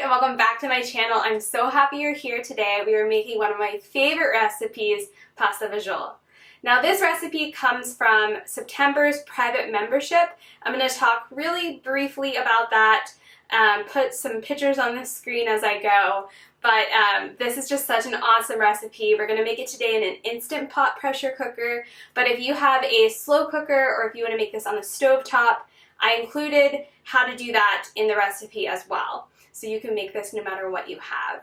and welcome back to my channel. I'm so happy you're here today. We are making one of my favorite recipes, pasta fagioli. Now this recipe comes from September's private membership. I'm going to talk really briefly about that, put some pictures on the screen as I go, but this is just such an awesome recipe. We're going to make it today in an Instant Pot pressure cooker, but if you have a slow cooker or if you want to make this on the stove top, I included how to do that in the recipe as well. So you can make this no matter what you have.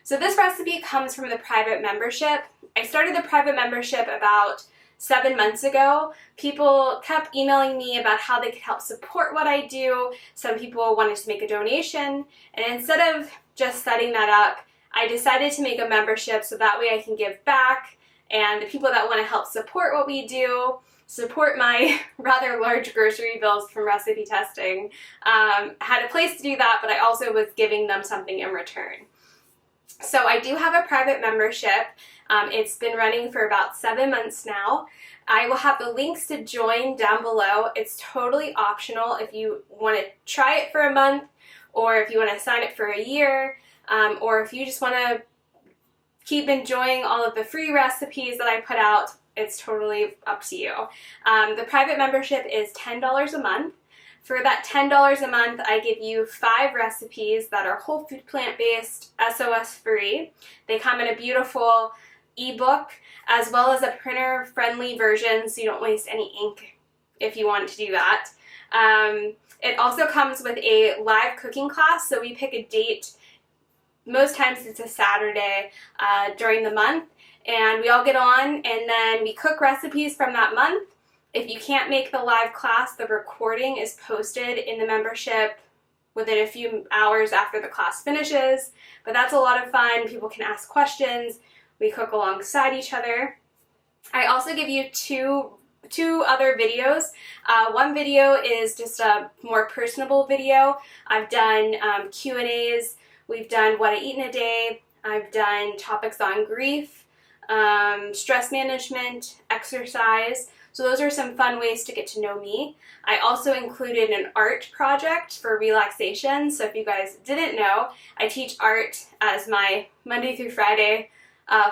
So this recipe comes from the private membership. I started the private membership about 7 months ago. People kept emailing me about how they could help support what I do. Some people wanted to make a donation. And instead of just setting that up, I decided to make a membership so that way I can give back. And the people that want to help support what we do, support my rather large grocery bills from recipe testing, had a place to do that, but I also was giving them something in return. So I do have a private membership. It's been running for about 7 months now. I will have the links to join down below. It's totally optional if you want to try it for a month, or if you want to sign up for a year, or if you just want to keep enjoying all of the free recipes that I put out. It's totally up to you. The private membership is $10 a month. For that $10 a month, I give you 5 recipes that are whole food, plant-based, SOS free. They come in a beautiful ebook as well as a printer-friendly version, so you don't waste any ink if you want to do that. It also comes with a live cooking class, so we pick a date. Most times it's a Saturday during the month. And we all get on and then we cook recipes from that month. If you can't make the live class, the recording is posted in the membership within a few hours after the class finishes. But that's a lot of fun. People can ask questions. We cook alongside each other. I also give you two other videos. One video is just a more personable video. I've done Q&As. We've done what I eat in a day. I've done topics on grief, stress management, exercise. So those are some fun ways to get to know me. I also included an art project for relaxation. So if you guys didn't know, I teach art as my Monday through Friday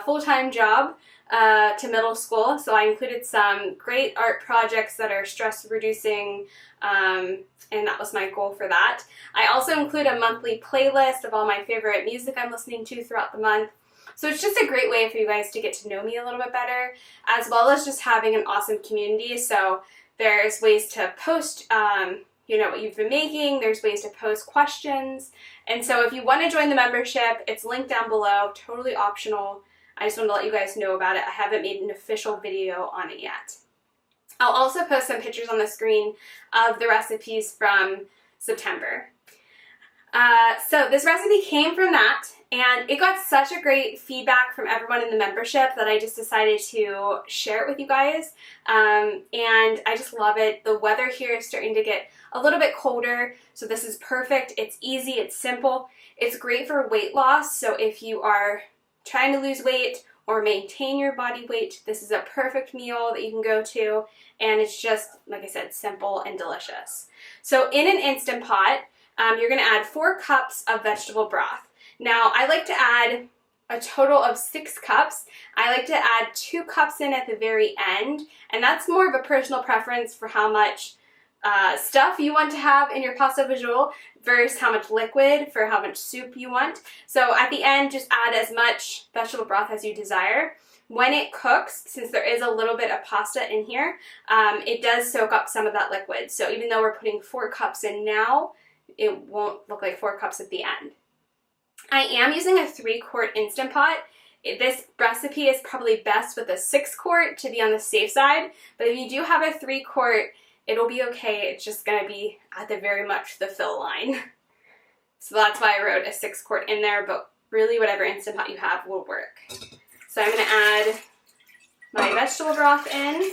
full-time job to middle school. So I included some great art projects that are stress reducing, and that was my goal for that. I also include a monthly playlist of all my favorite music I'm listening to throughout the month. So it's just a great way for you guys to get to know me a little bit better, as well as just having an awesome community. So there's ways to post, what you've been making. There's ways to post questions. And so if you want to join the membership, it's linked down below, totally optional. I just want to let you guys know about it. I haven't made an official video on it yet. I'll also post some pictures on the screen of the recipes from September. So this recipe came from that, and it got such a great feedback from everyone in the membership that I just decided to share it with you guys. And I just love it. The weather here is starting to get a little bit colder, so this is perfect. It's easy, it's simple. It's great for weight loss, so if you are trying to lose weight or maintain your body weight, this is a perfect meal that you can go to, and it's just, like I said, simple and delicious. So in an Instant Pot, you're going to add 4 cups of vegetable broth. Now, I like to add a total of 6 cups. I like to add 2 cups in at the very end, and that's more of a personal preference for how much stuff you want to have in your pasta fagioli versus how much liquid for how much soup you want. So at the end, just add as much vegetable broth as you desire. When it cooks, since there is a little bit of pasta in here, it does soak up some of that liquid. So even though we're putting 4 cups in now, it won't look like 4 cups at the end. I am using a 3-quart Instant Pot. This recipe is probably best with a 6-quart to be on the safe side, but if you do have a 3-quart, it'll be okay. It's just going to be at the very much the fill line. So that's why I wrote a 6-quart in there, but really whatever Instant Pot you have will work. So I'm going to add my vegetable broth in.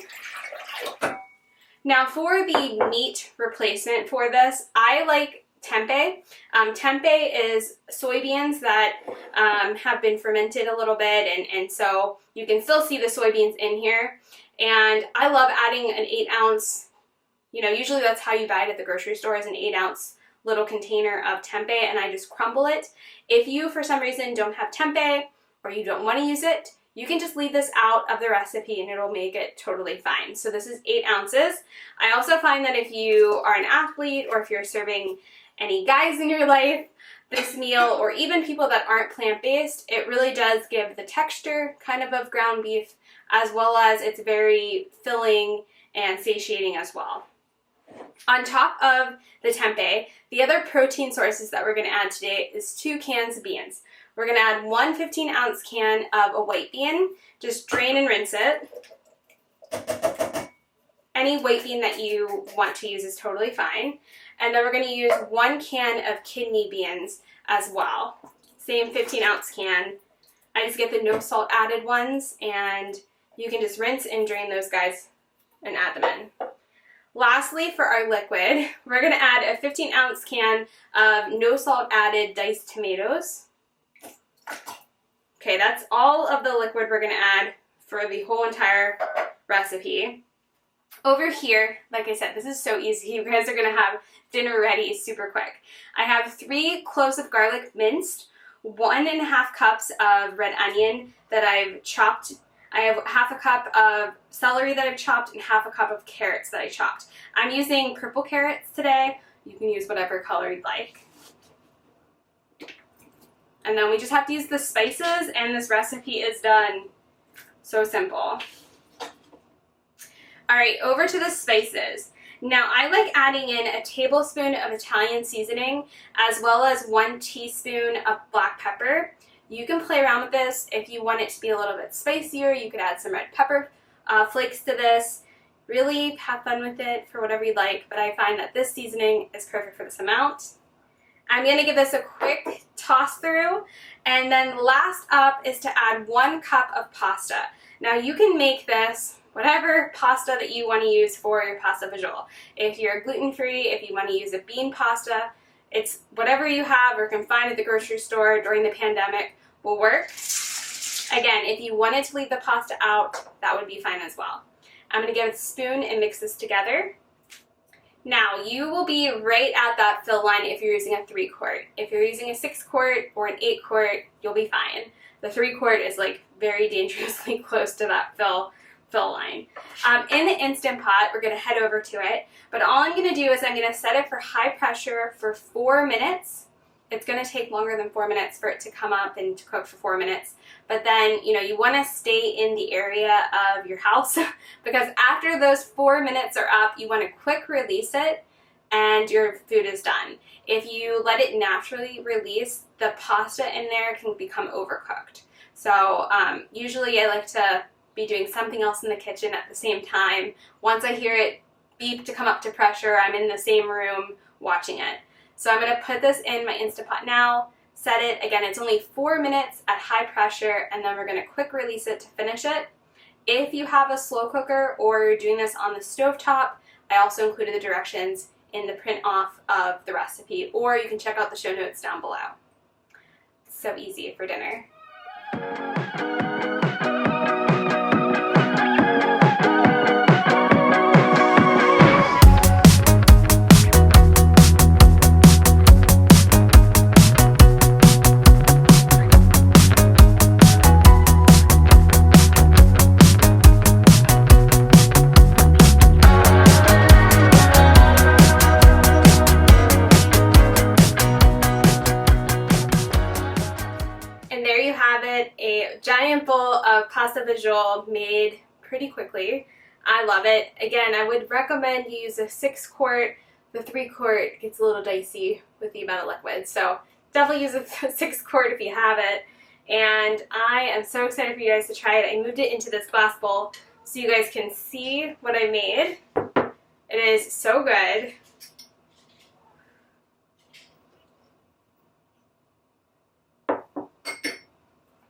Now for the meat replacement for this, I like tempeh. Tempeh is soybeans that have been fermented a little bit, and so you can still see the soybeans in here. And I love adding an 8-ounce, usually that's how you buy it at the grocery store, is an 8-ounce little container of tempeh and I just crumble it. If you, for some reason, don't have tempeh or you don't want to use it, you can just leave this out of the recipe and it'll make it totally fine. So this is 8 ounces. I also find that if you are an athlete or if you're serving any guys in your life this meal, or even people that aren't plant-based, it really does give the texture kind of ground beef, as well as it's very filling and satiating as well. On top of the tempeh, the other protein sources that we're going to add today is 2 cans of beans. We're going to add 1 15-ounce can of a white bean. Just drain and rinse it. Any white bean that you want to use is totally fine. And then we're going to use 1 can of kidney beans as well. Same 15-ounce can. I just get the no salt added ones, and you can just rinse and drain those guys and add them in. Lastly, for our liquid, we're going to add a 15-ounce can of no salt added diced tomatoes. Okay, that's all of the liquid we're going to add for the whole entire recipe. Over here, like I said, this is so easy. You guys are going to have dinner ready super quick. I have 3 cloves of garlic minced, 1.5 cups of red onion that I've chopped. I have 1/2 cup of celery that I've chopped and 1/2 cup of carrots that I chopped. I'm using purple carrots today. You can use whatever color you'd like. And then we just have to use the spices and this recipe is done. So simple. Alright, over to the spices. Now I like adding in a tablespoon of Italian seasoning as well as 1 teaspoon of black pepper. You can play around with this. If you want it to be a little bit spicier, you could add some red pepper flakes to this. Really have fun with it for whatever you like, but I find that this seasoning is perfect for this amount. I'm going to give this a quick toss through, and then last up is to add 1 cup of pasta. Now you can make this whatever pasta that you want to use for your pasta Fagioli. If you're gluten-free, if you want to use a bean pasta, it's whatever you have or can find at the grocery store during the pandemic will work. Again, if you wanted to leave the pasta out, that would be fine as well. I'm going to give it a spoon and mix this together. Now, you will be right at that fill line if you're using a 3-quart. If you're using a 6-quart or an 8-quart, you'll be fine. The 3-quart is like very dangerously close to that fill line. In the Instant Pot, we're going to head over to it, but all I'm going to do is I'm going to set it for high pressure for 4 minutes. It's going to take longer than 4 minutes for it to come up and to cook for 4 minutes, but then, you know, you want to stay in the area of your house because after those 4 minutes are up, you want to quick release it and your food is done. If you let it naturally release, the pasta in there can become overcooked. So usually I like to be doing something else in the kitchen at the same time. Once I hear it beep to come up to pressure, I'm in the same room watching it. So I'm going to put this in my Instant Pot now, set it. Again, it's only 4 minutes at high pressure, and then we're going to quick release it to finish it. If you have a slow cooker or you're doing this on the stovetop, I also included the directions in the print off of the recipe, or you can check out the show notes down below. So easy for dinner. A giant bowl of pasta Fagioli made pretty quickly. I love it. Again, I would recommend you use a 6-quart. The 3-quart gets a little dicey with the amount of liquid, so definitely use a 6-quart if you have it. And I am so excited for you guys to try it. I moved it into this glass bowl so you guys can see what I made. It is so good.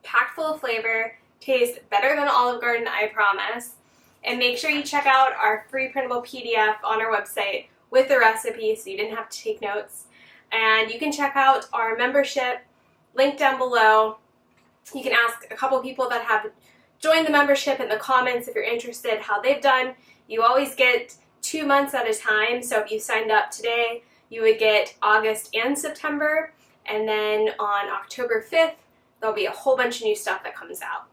Packed full of flavor, tastes better than Olive Garden, I promise. And make sure you check out our free printable PDF on our website with the recipe so you didn't have to take notes. And you can check out our membership, link down below. You can ask a couple people that have joined the membership in the comments if you're interested how they've done. You always get 2 months at a time, so if you signed up today, you would get August and September, and then on October 5th, there'll be a whole bunch of new stuff that comes out.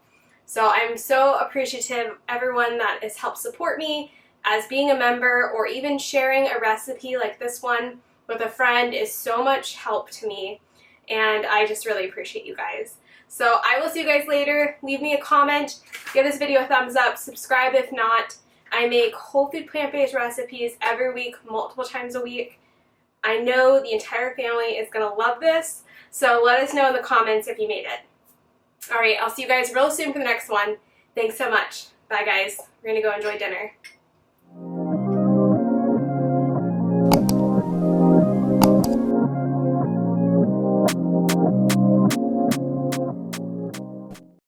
So I'm so appreciative of everyone that has helped support me, as being a member or even sharing a recipe like this one with a friend is so much help to me, and I just really appreciate you guys. So I will see you guys later. Leave me a comment, give this video a thumbs up, subscribe if not. I make whole food plant-based recipes every week, multiple times a week. I know the entire family is going to love this, so let us know in the comments if you made it. Alright, I'll see you guys real soon for the next one. Thanks so much. Bye guys. We're going to go enjoy dinner.